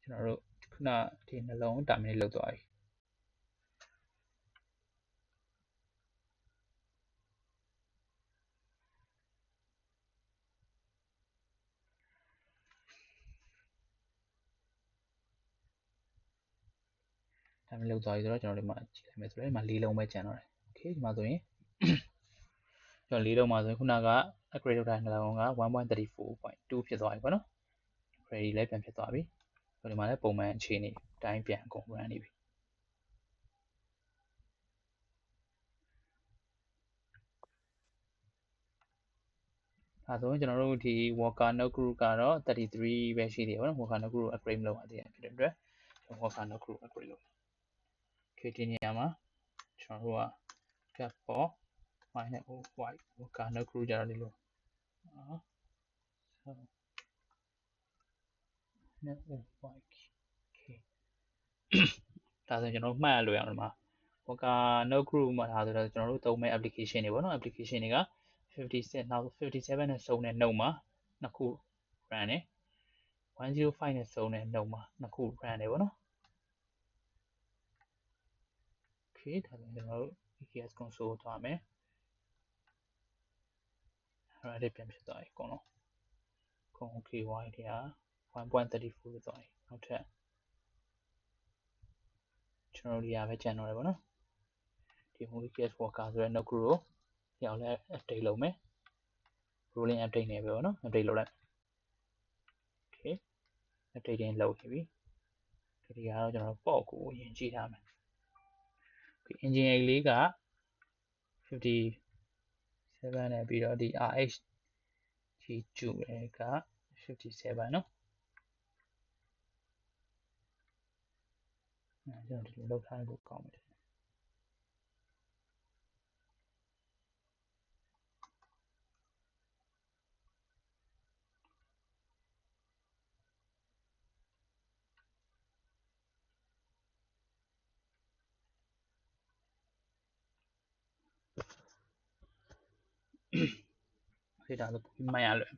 ကျွန်တော်တို့ခုနဒီနှလုံးတာမင်လောက်သွားပြီဒါမင်လောက်သွားပြီဆိုတော့ကျွန်တော်ဒီမှာကြည့်လိုက်မယ်ဆိုတော့ဒီမှာ၄လုံးပဲကျန်တော့တယ် okay ဒီမှာဆိုရင်ကျွန်တော်၄လုံးမှာဆိုရင်ခုနက upgrade လုပ်ထားတဲ့နှလုံးက 1.34.2 ဖြစ်သွားပြီပေါ့နော် ready လည်းပြန်ဖြစ်သွားပြီဒီမှာလည်းပုံမှန်အခြေအနေအတိုင်းပြန်ကုန် run နေပြီအဲဆိုရင်ကျွန်တော်တို့ဒီ worker node group ကတော့33ပဲရှိသေးတယ်ပေါ့နော် worker node group upgrade မလုပ်ရသေးတဲ့ဖြစ်တဲ့အတွက်ကျွန်တော် worker node group upgrade လုပ်မယ် okay ဒီနေရာမှာကျွန်တော်တို့က gap for minus o white worker node group ကြတော့ဒီလိုနော် minus o white okay ဒါဆိုရင်ကျွန်တော်မှတ်ရလွယ်အောင်ဒီမှာ worker node group မှာထားဆိုတော့ကျွန်တော်တို့သုံးမဲ့ application တွေပေါ့နော် application တွေက56နောက်57နဲ့စုံတဲ့ node မှာနှစ်ခု run တယ်105နဲ့စုံတဲ့ node မှာနှစ်ခု run တယ်ပေါ့နော် okay ဒါဆိုရင်ကျွန်တော်တို့ EKS console သွားမယ် ready ပြန်ဖြစ်သွားပြီအကုန်လုံး okay y တွေဟာ 1.34 လို့သွားတယ်နောက်ထပ်ကျွန်တော်တို့ဒီဟာပဲကျန်တော့တယ်ပေါ့နော်ဒီ movie case worker ဆိုတဲ့ node group ကိုရောက်လဲ update လုပ်မယ် rolling update နေပဲပေါ့နော် update လုပ်လိုက် okay updating လုပ်ပြီဒီကတော့ကျွန်တော်ပေါ့ကိုအရင်ကြည့်ထားမယ် okay engine လေးက57နဲ့ပြီးတော့ဒီ RH ကြီးကျူတယ်က57เนาะကျွန်တော်ဒီလိုလောက်ထားဖို့ကောင်းတယ်ဒီဒါဆိုမှတ်ရလွယ်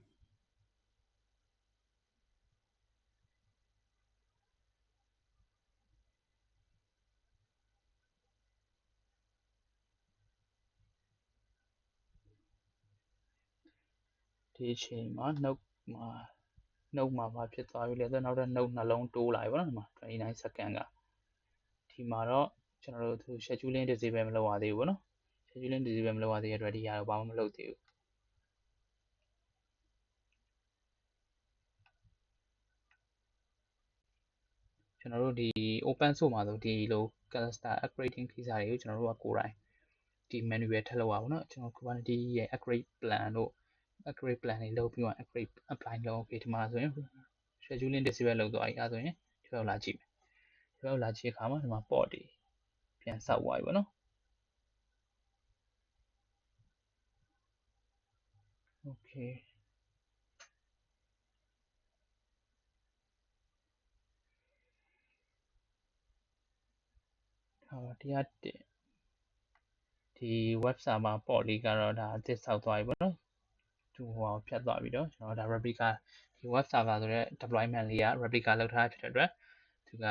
ဒီအချိန်မှာနှုတ်မှာဘာဖြစ်သွားပြီလဲဆိုတော့နောက်ထပ်နှုတ်နှလုံးတိုးလာပြီပေါ့နော်ဒီမှာ29 second ကဒီမှာတော့ကျွန်တော်တို့သူ scheduling disable မလုပ်ရသေးဘူးပေါ့နော် scheduling disable မလုပ်ရသေးတဲ့အတွက်ဒီဟာတော့ဘာမှမလုပ်သေးဘူးကျွန်တော်တို့ဒီ open source မှာဆိုဒီလို cluster upgrading ကိစ္စတွေကိုကျွန်တော်တို့ကကိုယ်တိုင်ဒီ manual ထည့်လို့ရပါဘူးเนาะကျွန်တော် Kubernetes ရဲ့ upgrade plan တို့ upgrade plan တွေလုပ်ပြီးမှ upgrade apply လုပ် okay ဒီမှာဆိုရင် scheduling disable လုပ်သွားပြီအဲဒါဆိုရင်ဒီဘက်လာကြည့်မယ်ဒီဘက်လာကြည့်အခါမှာဒီမှာ port တွေပြန်ဆောက်သွားပြီပေါ့နော် okay တရားတင်ဒီ web server port လေးကတော့ဒါအသစ်ဆောက်သွားပြီပေါ့နော်သူဟိုဖြတ်သွားပြီတော့ကျွန်တော်ဒါ replica ဒီ web server ဆိုတဲ့ deployment လေးက replica လောက်ထားဖြစ်တဲ့အတွက်သူက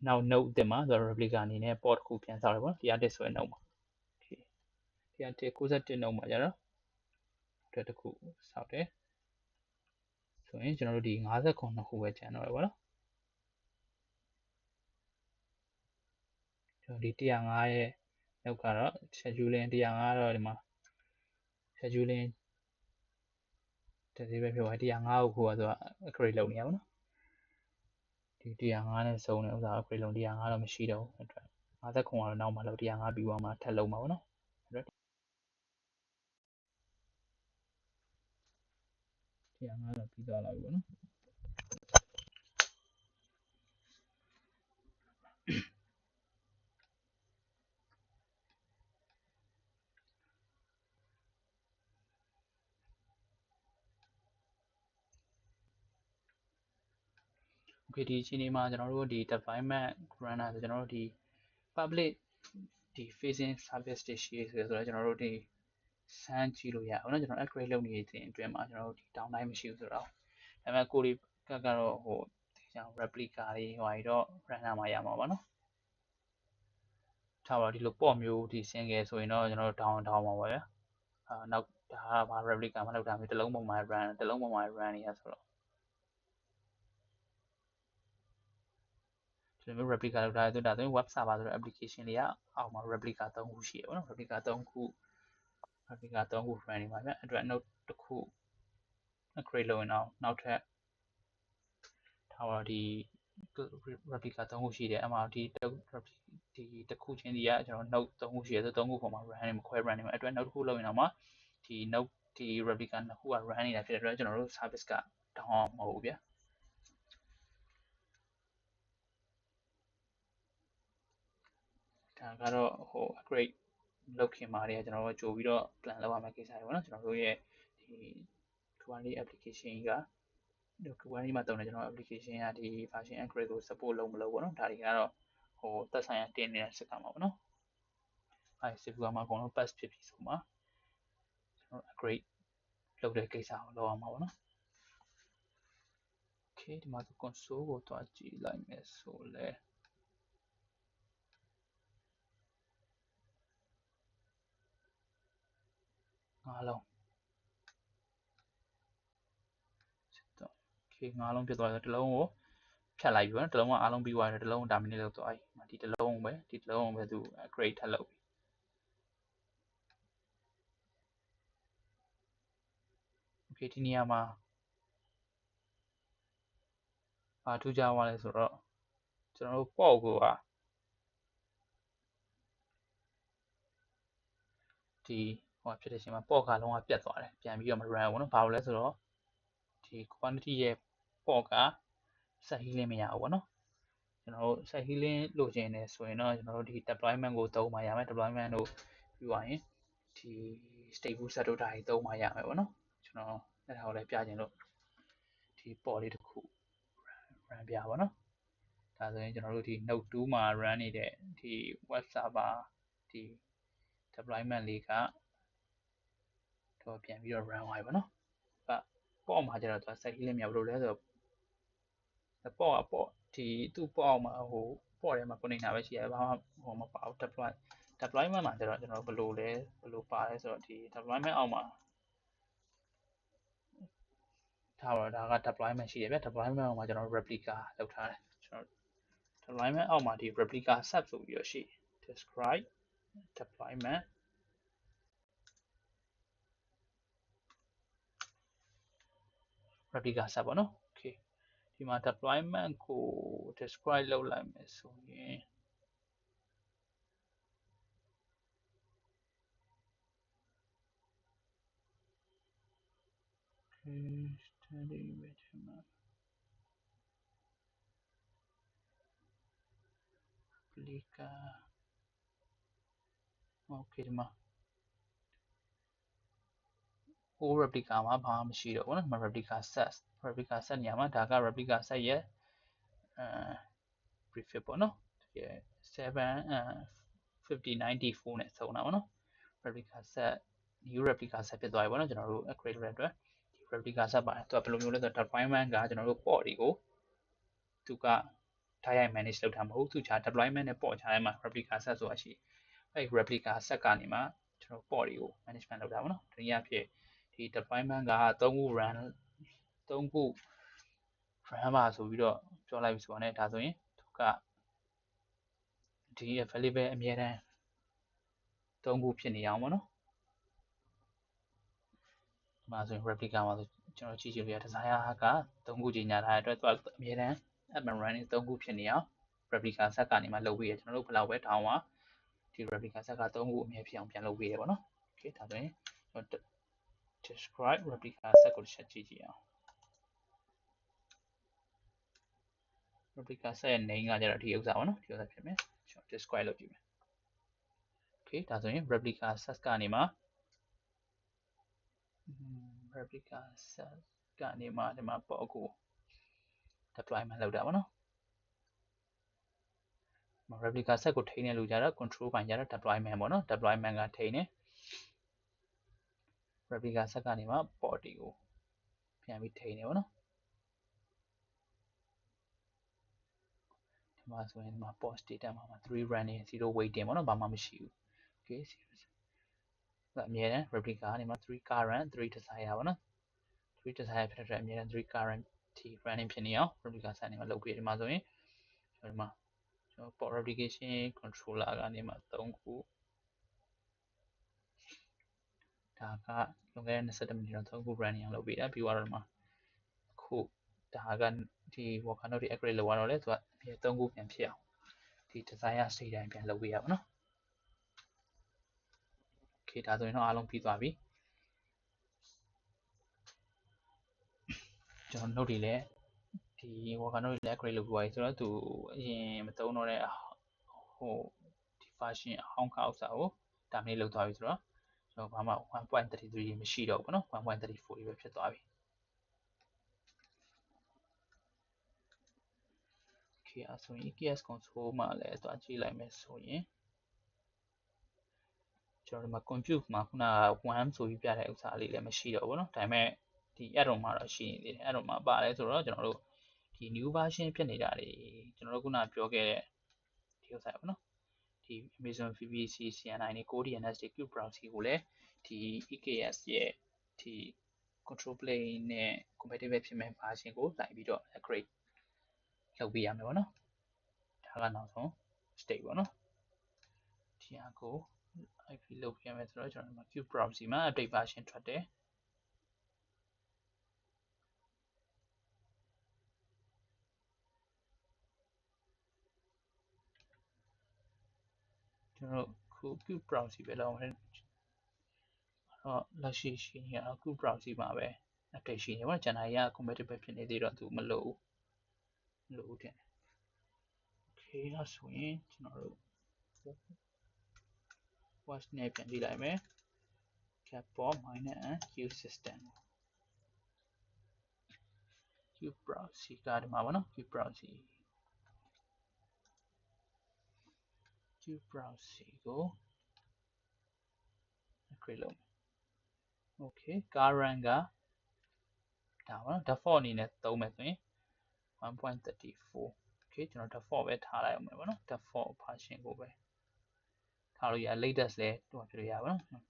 နောက် node အသစ်မှာဆိုတော့ replica အနေနဲ့ port တစ်ခုပြန်ဆောက်တယ်ပေါ့နော်101ဆိုတဲ့ node မှာ okay 191 node မှာကျတော့အတွက်တစ်ခုဆောက်တယ်ဆိုရင်ကျွန်တော်တို့ဒီ59ခုပဲကျန်တော့တယ်ပေါ့နော်ကျွန်တော်ဒီ105ရဲ့နောက်ကတော့ scheduling 105တော့ဒီမှာ scheduling တည်းပဲဖြစ်သွား105ကိုဆိုတော့ upgrade လုပ်နေရပါတော့ဒီ105နဲ့စုံတဲ့ဥစ္စာ upgrade လုပ်105တော့မရှိတော့ဘူးအတွက်59ကတော့နောက်မှလုပ်105ပြီးသွားမှထပ်လုပ်မှာပေါ့နော်105တော့ပြီးသွားလာပြီပေါ့နော်Okay ဒီအချိန်မှာကျွန်တော်တို့ဒီ deployment runner ဆိုကျွန်တော်တို့ဒီ public ဒီ facing service တွေရှိရဆိုတော့ကျွန်တော်တို့ဒီစမ်းကြည့်လို့ရအောင်เนาะကျွန်တော် upgrade လုပ်နေတဲ့အတွင်းမှာကျွန်တော်တို့ဒီ downtime မရှိဘူးဆိုတော့ဒါပေမဲ့ကိုလေးကတော့ဟိုကျွန်တော် replica တွေဟိုအရတော့ runner မှာရမှာပါเนาะထားပါတော့ဒီလိုပေါ့မျိုးဒီ single ဆိုရင်တော့ကျွန်တော်တို့ down မှာပါဗျာနောက်ဒါကဘာ replica မလုပ်တာမျိုးတစ်လုံးပုံမှာ run တစ်လုံးပုံမှာ run နေရဆိုတော့ကျွန်တော် replica လုပ်ထားတယ်ဒါဆိုရင် web server ဆိုတဲ့ application တွေကအောက်မှာ replica 3ခုရှိရပါတော့ replica 3ခု replica 3ခု run နေပါဗျအတွက် node တစ်ခု upgrade လုပ်ရင်တော့နောက်ထပ်ထားပါတော့ဒီ replica 3ခုရှိတယ်အမှဒီတစ်ခုချင်းစီကကျွန်တော် node 3ခုရှိတယ်ဆို3ခုပေါ်မှာ run နေမှာခွဲ run နေမှာအတွက် node တစ်ခုလုပ်ရင်တော့မှဒီ node ဒီ replica 2ခုက run နေတာဖြစ်တဲ့အတွက်ကျွန်တော်တို့ service က down မဟုတ်ဘူးဗျာဒါကတော့ဟို upgrade လုပ်ခင်မှာတည်းကကျွန်တော်တို့ကြိုပြီးတော့ plan လုပ်ရမယ့်ကိစ္စတွေပေါ့နော်ကျွန်တော်တို့ရဲ့ဒီ Kubernetes application ကKubernetes မှာတုံးတယ်ကျွန်တော် application ကဒီ version upgrade ကို support လုပ်မလုပ်ပေါ့နော်ဒါတွေကတော့ဟိုသက်ဆိုင်ရာတင်နေတဲ့စကားမှာပေါ့နော်အဲဒီစကားမှာအကုန်လုံး pass ဖြစ်ပြီဆိုမှကျွန်တော် upgrade လုပ်တဲ့ကိစ္စကိုလုပ်ရမှာပေါ့နော် okay ဒီမှာ console ကိုတွားကြည့်လိုက်မယ်ဆိုလဲအားလုံး okay ငါးလုံးဖြစ်သွားတယ်တစ်လုံးကိုဖြတ်လိုက်ပြီနော်တစ်လုံးကအားလုံးပြီးသွားတယ်တစ်လုံး terminate လုပ်သွားပြီဒီတစ်လုံးပဲသူ create ထပ်လုပ်ပြီokay ဒီနေရာမှာဘာထူးခြားသွားလဲဆိုတော့ကျွန်တော်တို့ပေါ့ကိုကဒီဟိုဖြစ်တဲ့အချိန်မှာပေါ့ကလုံးဝပြတ်သွားတယ်ပြန်ပြီးတော့မ run ဘူးနော်ဘာလို့လဲဆိုတော့ဒီ quantity ရဲ့ပေါ့က set healing မရဘူးပေါ့နော်ကျွန်တော်တို့ set healing လိုချင်တယ်ဆိုရင်တော့ကျွန်တော်တို့ဒီ deployment ကိုသုံးမှရမယ် deployment တို့ပြီးသွားရင်ဒီ state booster တို့ဒါတွေသုံးမှရမယ်ပေါ့နော်ကျွန်တော်အဲ့ဒါကိုလည်းပြချင်လို့ဒီပေါ့လေးတစ်ခု run ပြပါနော်ဒါဆိုရင်ကျွန်တော်တို့ဒီ node 2မှာ run နေတဲ့ဒီ web server ဒီ deployment လေးကတော့ပြန်ပြီးတော့ run သွားပြီပေါ့နော်ပေါ့မှာကျတော့သူ set healing မရဘူးလို့လဲဆိုတော့ပေါ့ဒီသူ့ပေါ့မှာဟိုပေါ့ထဲမှာ container ပဲရှိရတယ်ဘာမှဟိုမပါဘူး deployment မှာကျတော့ကျွန်တော်ဘယ်လိုပါလဲဆိုတော့ဒီ deployment အောက်မှာထားပါတော့ဒါက deployment ရှိတယ်ဗျ deployment အောက်မှာကျွန်တော် replica လောက်ထားတယ်ကျွန်တော် deployment အောက်မှာဒီ replica sub ဆိုပြီးတော့ရှိ describe deployment replica sub ပေါ့နော် okay ဒီမှာ deployment ကို describe လုပ်လိုက်မယ်ဆိုရင်study with him replica okay ဒီမှာ whole replica မှာဘာမှမရှိတော့ဘူးနော် replica set နေရာမှာဒါက replica set ရဲ့prefix ပေါ့နော်75094နဲ့ဆုံးတာပေါ့နော် replica set new replica set ဖြစ်သွားပြီပေါ့နော်ကျွန်တော်တို့ upgrade လုပ်တဲ့အတွက်ဒီ replica set ပါတယ်သူကဘယ်လိုမျိုးလဲဆိုတော့ deployment ကကျွန်တော်တို့ port တွေကိုသူကထားရိုက် manage လုပ်တာမဟုတ်သူချာ deployment နဲ့ port ချာထဲမှာ replica set ဆိုတာရှိအဲ့ replica set ကနေမှကျွန်တော် port တွေကို management လုပ်တာပေါ့နော်တနည်းအားဖြင့်ဒီ deployment က3ခု run ပါဆိုပြီးတော့ပြောလိုက်ပြီဆိုတော့ ဒါဆိုရင်သူကဒီ available အမြဲတမ်း3ခုဖြစ်နေအောင်ပေါ့နော်ဒီမှာဆိုရင် replica မှာဆိုကျွန်တော်ကြည့်ကြည့်လို့ရ desire က3ခုကြီးညာထားတဲ့အတွက်သူကအမြဲတမ်း admin run 3ခုဖြစ်နေအောင် replica set ကနေမှလုပ်ပြီးရကျွန်တော်တို့ဘယ်လောက်ပဲ down မှာဒီ replica set က3ခုအမြဲဖြစ်အောင်ပြန်လုပ်ပေးတယ်ပေါ့နော် okay ဒါဆိုရင် describe replica set ကိုတစ်ချက်ကြည့်ကြည့်အောင် replica set ရဲ့ name ကကြတော့ဒီဥစ္စာပေါ့နော်ဒီဥစ္စာဖြစ်မယ်ကျွန်တော် describe လုပ်ကြည့်မယ် okay ဒါဆိုရင် replica set ကနေမှ replica set ကနေမှဒီမှာပေါ့ကို deployment လုပ်တာပေါ့နော် replica set ကိုထိန်းတဲ့လူကြတော့ control ပိုင်းကြတော့ deployment ပေါ့နော် deployment ကထိန်းတယ် replica set ကနေမှ port တွေကိုပြန်ပြီးထိန်းတယ်ပေါ့နော်ဒီမှာဆိုရင်ဒီမှာ port status မှာ3 running 0 waiting ပေါ့နော်ဘာမှမရှိဘူး okay အမြဲတမ်း replica ကနေမှ3 current 3 desire ပေါ့နော်3 desire ဖြစ်တဲ့အတွက်အမြဲတမ်း3 current ထိ running ဖြစ်နေအောင် replica set နေမှာလုပ်ပြီးဒီမှာဆိုရင်ကျွန်တော်ဒီမှာကျွန်တော် port replication controller ကနေမှ3ခုဒါကလွန်ခဲ့တဲ့21မိနစ်တော့3ခု running အောင်လုပ်ပြီးတာပြီးတော့ဒီမှာခုဒါကဒီ worker node တွေ upgrade လုပ်ရတော့လေသူကအမြဲ3ခုပြန်ဖြစ်အောင်ဒီ desire state တိုင်းပြန်လုပ်ပေးရပါတော့ okay ဒါဆိုရင်တော့အားလုံးပြီးသွားပြီကျွန်တော် node တွေလည်းဒီ worker node တွေလည်း upgrade လုပ်ပြီးသွားပြီဆိုတော့သူအရင်မသုံးတော့တဲ့ဟိုဒီ version အဟောင်းကဥစ္စာကို terminate လုပ်သွားပြီဆိုတော့ကျွန်တော်ဘာမှ 1.33 မရှိတော့ဘူးเนาะ 1.34 ပဲဖြစ်သွားပြီ okay အဲ့ဆိုရင် EKS console မှာလည်းတွားကြည့်လိုက်မယ်ဆိုရင်ကျွန်တော်ဒီမှာ compute မှာခုနက1ဆိုပြီးပြတဲ့ဥစ္စာလေးလည်းမရှိတော့ဘူးเนาะဒါပေမဲ့ဒီ add-on မှာတော့ရှိနေသေးတယ် add-on မှာပါလဲဆိုတော့ကျွန်တော်တို့ဒီ new version ဖြစ်နေတာတွေကျွန်တော်တို့ခုနပြောခဲ့တဲ့ဒီဥစ္စာပေါ့เนาะဒီ Amazon VPC CNI နဲ့ CodeDNS တွေ Cube Proxy ကိုလည်းဒီ EKS ရဲ့ဒီ control plane နဲ့ compatible ဖြစ်မဲ့ version ကိုလိုက်ပြီးတော့ upgrade လုပ်ပေးရမယ်ပေါ့နော်ဒါကနောက်ဆုံး state ပေါ့နော်ဒီအကို IP လုပ်ပေးရမယ်ဆိုတော့ကျွန်တော်တို့ Qt Browser မှာ update version ထွက်တယ်ကျွန်တော်တို့ခု Qt Browser ပဲလောက်မယ်တော့လက်ရှိရှိနေတော့ Qt Browser မှာပဲ update ရှိနေပါကျန်တာကြီးက compatible ဖြစ်နေသေးတော့သူမလို့တင် Okay အဲ့ဆိုရင်ကျွန်တော်တို့ watch နဲ့ပြန်ကြည့်လိုက်မယ် capbot -n q system Qt Browser ကဒီမှာပါနော် Qt Browser ကို create လုပ်မယ် Okay current ကဒါပါနော် default အနေနဲ့သုံးမယ်ဆိုရင် 1.34 Okay ကျွန်တော် default ပဲထားလိုက်အောင်မယ်ပေါ့နော် default version ကိုပဲထားလို့ရ latest လဲတွန်းပြလို့ရပါနော်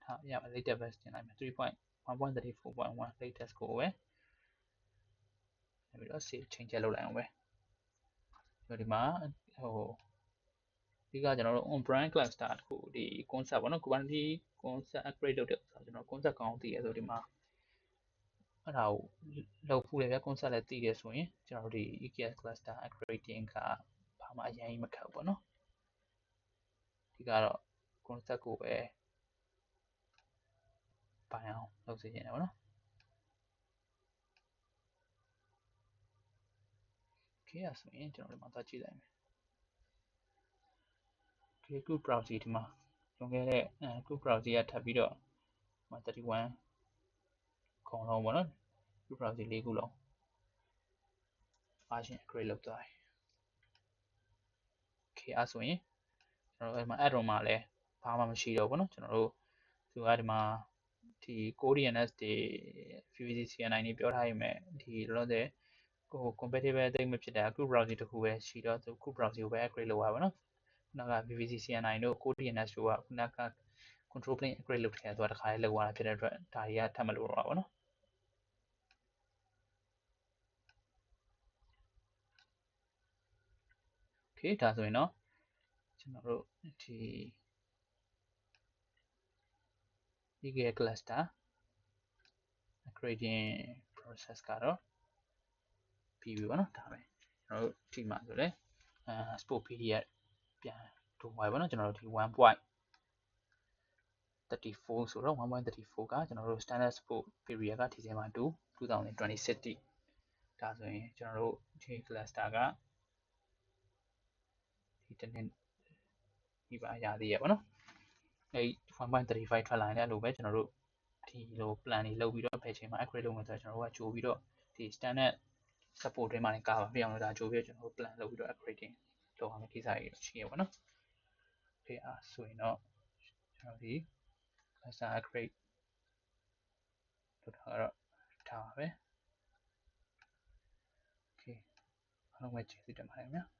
ထားရမယ် latest ပဲတင်လိုက်မယ် 3.1.34.1 latest ကိုပဲပြီးတော့ save change လုပ်လိုက်အောင်ပဲဒီမှာဒီကကျွန်တော်တို့ on brand cluster တခုဒီ concept ပေါ့နော် Kubernetes concept upgrade လုပ်တဲ့ဆိုတော့ကျွန်တော် concept ကောင်းသိရဆိုဒီမှာအဲ့ဒါကိုလုပ်ဖို့ရပြ concept လည်းသိတယ်ဆိုရင်ကျွန်တော်တို့ဒီ EKS cluster upgrading ကဘာမှအရင်မခက်ဘူးပေါ့နော်ဒီကတော့ concept ကိုပဲပိုင်အောင်လုပ်စေချင်တယ်ပေါ့နော် Okay အဲ့ဆိုရင်ကျွန်တော်ဒီမှာသွားကြည့်လိုက်မယ် Okay Qt Browser ဒီမှာလွန်ခဲ့တဲ့ Qt Browser ကထပ်ပြီးတော့31ခေါင်းလုံးပေါ့နော် Qt Browser ၄ခုလုံး version upgrade လုပ်သွားတယ် Okay အဲ့ဆိုရင်ကျွန်တော်တို့ဒီမှာ add-on မှာလည်းဘာမှမရှိတော့ဘူးเนาะကျွန်တော်တို့သူကဒီမှာဒီ CodeDNS တွေ PVC CNI တွေပြောထားရမယ်ဒီလောလောဆယ်ဟို compatible တိတ်မဖြစ်တာ Qt Browser တခုပဲရှိတော့သူ Qt Browser ကိုပဲ upgrade လုပ်ရပါเนาะခုနက PVC CNI တို့ CodeDNS တို့ကခုနက control plane upgrade လုပ်ခဲ့တာသူကတစ်ခါလေးလုပ်ရတာဖြစ်တဲ့အတွက်ဒါတွေကထပ်မလို့တော့ပါเนาะOkay ဒါဆိုရင်เนาะကျွန်တော်တို့ဒီ EKS cluster upgrading process ကတော့ပြီးပြီပေါ့နော်ဒါပဲကျွန်တော်တို့ဒီမှာဆိုလဲ sport period ပြန်ထိုးပါပေါ့နော်ကျွန်တော်တို့ဒီ 1.34 ဆိုတော့ 1.34 ကကျွန်တော်တို့ standard sport period ကဒီဇင်ဘာ2 2026တိဒါဆိုရင်ကျွန်တော်တို့ဒီ cluster ကဒီတစ်နှစ်ဒီပါရသေးရပေါ့နော်အဲ 1.35 ထွက်လာရင်လည်းအဲ့လိုပဲကျွန်တော်တို့ဒီလို plan တွေလုပ်ပြီးတော့ဖယ်ချိန်မှာ upgrade လုပ်မယ်ဆိုတော့ကျွန်တော်တို့ကကြိုးပြီးတော့ဒီ standard support တွေမှာလည်းကာပါပြအောင်လို့ဒါကြိုးပြီးတော့ကျွန်တော်တို့ plan လုပ်ပြီးတော့ upgrading လုပ်အောင်ကိစ္စတွေရှိရပါတော့။ Okay အဲ့ဆိုရင်တော့ကျွန်တော်ဒီ cluster upgrade လုပ်တာကတော့ဒါပါပဲ။ Okay အားလုံးပဲကျေးဇူးတင်ပါတယ်ခင်ဗျာ။